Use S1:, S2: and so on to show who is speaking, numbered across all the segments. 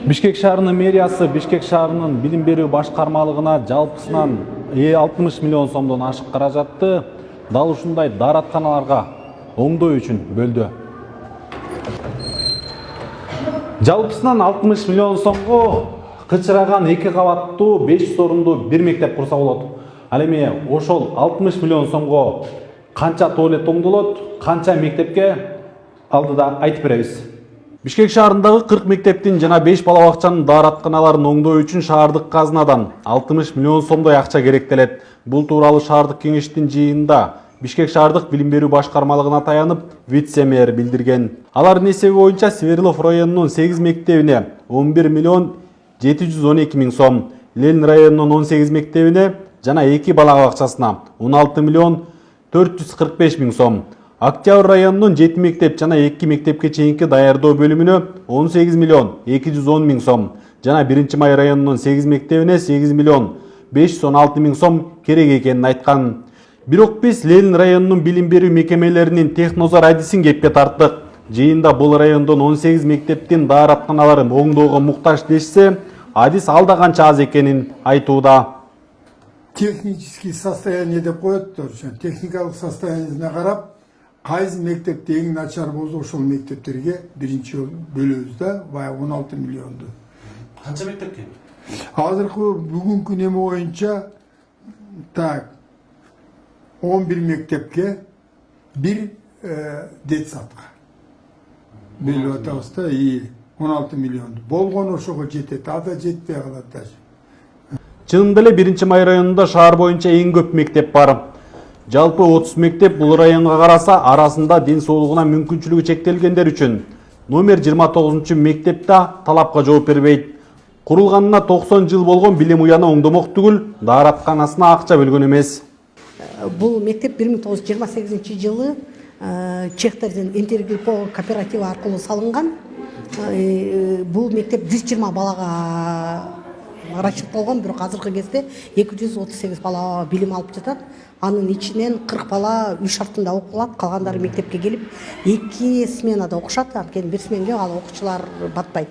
S1: Бишкек шаарынын мэриясы Бишкек шаарынын билим берүү башкармалыгына жалпысынан 60 миллион сомдон ашык каражатты дал ушундай дааратканаларга оңдоо үчүн бөлдү. Жалпысынан 60 миллион сомго кычыраган 2 кабаттуу 5 орундуу бир мектеп курса болот. Ал эми ошол 60 миллион сомго канча туалет оңдолот, канча мектепке алдыда айтып беребиз. Бишкек шаарындагы 40 мектептин жана 5 бала бакчанын дааратканаларын оңдоо үчүн шаардык казынадан 60 миллион сомдой акча керектелет. Бул тууралуу шаардык кеңештин жыйынында Бишкек шаардык билим берүү башкармалыгына таянып вице-мэр билдирген. Алардын эсеби боюнча Свердлов районунун 8 мектебине 11 миллион 712 миң сом, Ленин районунун 18 мектебине жана 2 бала бакчасына 16 миллион 445 миң сом, Октябрь районунун 7 мектеп жана 2 мектепке чейинки даярдоо бөлүмүнө 18 миллион 210 миң сом жана 1 май районунун 8 мектебине 8 миллион 516 миң сом керек экенин айткан. Бирок биз Ленин районунун билим берүү мекемелеринин технозор адисин кепке тарттык. Жыйында бул райондон 18 мектептин дааратканалары оңдоого муктаж дешсе, адис алда канча аз экенин айтууда.
S2: Технический состояние деп коет, техникалык состояниесине карап, кайсы мектепте эң начар болсо ошол мектептерге биринчи бөлөбүз да, баягы 16 миллионду.
S1: Канча мектепке?
S2: Азыркы бүгүнкү неме боюнча так 11 мектепке бир детсадка бөлүп атабыз да, 16 миллионду. Болгону ошого жетет, ада жетпей калат даже.
S1: Чынында эле 1 май районунда шаар боюнча эң көп мектеп бар. Жалпы 30 мектеп бул районго караса, арасында ден соолугуна мүмкүнчүлүгү чектелгендер үчүн номер 29 мектепте талапка жооп бербейт. Курулганына 90 жыл болгон билим уяны оңдомок түгүл, дааратканасына акча бөлгөн эмес.
S3: Бул мектеп 1928 жылы чехтердин Интергриппо кооперативи аркылуу салынган. Бул мектеп 120 балага расчеттолгон, бирок азыркы кезде 238 бала билим алып жатат. Анын ичинен 40 бала үй шартында окулат, калгандары мектепке келип 2 сменада окушат, анткени бир сменге ал окуучулар батпайт.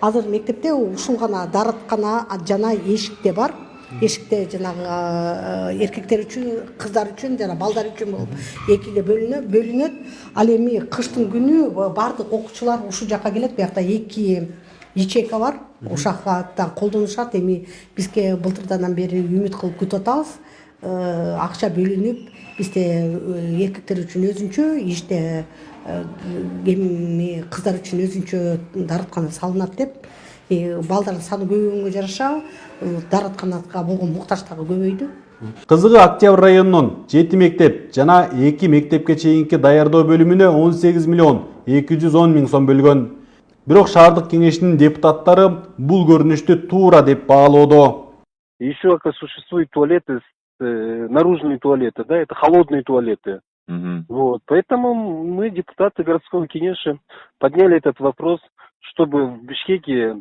S3: Азыр мектепте ушул гана даараткана жана эшикте бар. Эшикте жанагы эркектер үчүн, кыздар үчүн жана балдар үчүн болуп экиге бөлүнөт. Ал эми кыштын күнү бардык окуучулар ушул жака келет. Биякта 2 ячейка бар. Ушактан колдонушат. Эми бизге былтырдан бери үмүт кылып күтүп атабыз. Акча бөлүнүп, бизде эркектер үчүн өзүнчө, иште эми кыздар үчүн өзүнчө даараткана салынат деп. Балдардын саны көбөйгөнгө жараша дааратканага болгон муктаждыгы көбөйдү.
S1: Кызыгы Октябрь районунун 7 мектеп жана 2 мектепке чейинки даярдоо бөлүмүнө 18 миллион 210 миң сом бөлгөн. Бирок шаардык кеңештин депутаттары бул көрүнүштү туура деп баалоодо.
S4: Еще ока существуют туалеты, наружные туалеты, да, это холодные туалеты. Вот, поэтому мы, депутаты городского Кенеша, подняли этот вопрос, чтобы в Бишкеке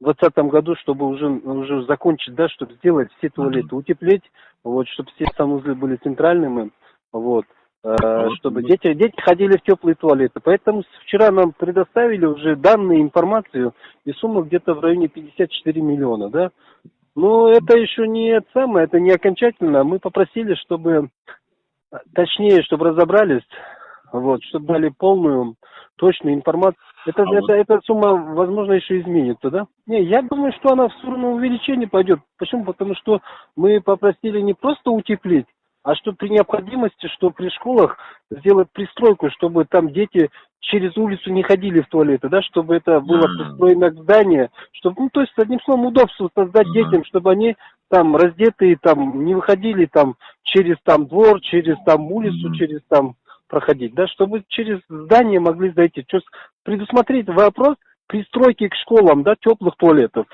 S4: в 2020 году, чтобы уже закончить, да, чтобы сделать все туалеты, утеплить, вот, чтобы все санузлы были центральными, вот, чтобы дети ходили в теплые туалеты. Поэтому вчера нам предоставили уже данные, информацию, и сумма где-то в районе 54 миллиона, да. Но это еще не самое, это не окончательно. Мы попросили, чтобы, точнее, чтобы разобрались, вот, чтобы дали полную, точную информацию. Эта сумма, возможно, еще изменится, да? Не, я думаю, что она в сторону увеличения пойдет. Почему? Потому что мы попросили не просто утеплить, а что при необходимости, что при школах сделать пристройку, чтобы там дети через улицу не ходили в туалеты, да, чтобы это было пристроено к зданию, чтобы, ну, то есть, одним словом, удобство создать детям, чтобы они там раздетые, там, не выходили там через там двор, через там улицу, через там проходить, да, чтобы через здание могли зайти. Предусмотреть вопрос пристройки к школам, да, теплых туалетов.